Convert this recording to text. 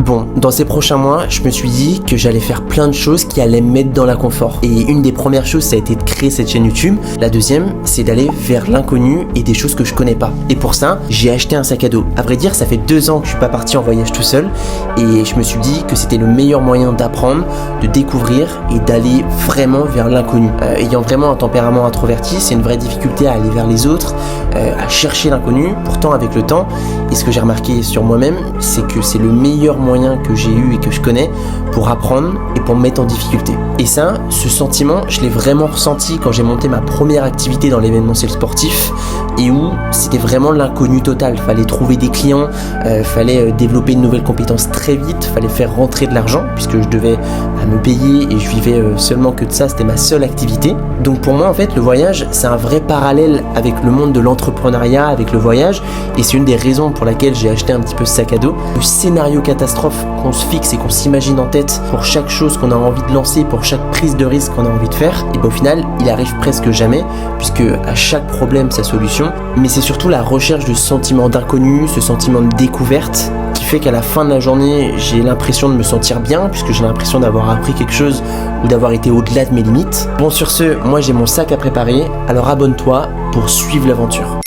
Bon, dans ces prochains mois, je me suis dit que j'allais faire plein de choses qui allaient me mettre dans l'inconfort. Et une des premières choses, ça a été de créer cette chaîne YouTube. La deuxième, c'est d'aller vers l'inconnu et des choses que je connais pas. Et pour ça, j'ai acheté un sac à dos. À vrai dire, ça fait 2 ans que je suis pas parti en voyage tout seul. Et je me suis dit que c'était le meilleur moyen d'apprendre, de découvrir et d'aller vraiment vers l'inconnu. Ayant vraiment un tempérament introverti, c'est une vraie difficulté à aller vers les autres, à chercher l'inconnu. Pourtant, avec le temps, et ce que j'ai remarqué sur moi-même, c'est que c'est le meilleur moyen que j'ai eu et que je connais pour apprendre et pour me mettre en difficulté. Et ça, ce sentiment, je l'ai vraiment ressenti quand j'ai monté ma première activité dans l'événementiel sportif et où c'était vraiment l'inconnu total. Fallait trouver des clients, fallait développer de nouvelles compétences très vite, fallait faire rentrer de l'argent puisque je devais me payer et je vivais seulement que de ça, c'était ma seule activité. Donc pour moi, en fait, le voyage, c'est un vrai parallèle avec le monde de l'entrepreneuriat, avec le voyage, et c'est une des raisons pour laquelle j'ai acheté un petit peu ce sac à dos. Le scénario catastrophe qu'on se fixe et qu'on s'imagine en tête pour chaque chose qu'on a envie de lancer, pour chaque prise de risque qu'on a envie de faire, et au final, il arrive presque jamais, puisque à chaque problème, sa solution. Mais c'est surtout la recherche de ce sentiment d'inconnu, ce sentiment de découverte, qui fait qu'à la fin de la journée, j'ai l'impression de me sentir bien, puisque j'ai l'impression d'avoir appris quelque chose ou d'avoir été au-delà de mes limites. Bon, sur ce, moi j'ai mon sac à préparer, alors abonne-toi pour suivre l'aventure.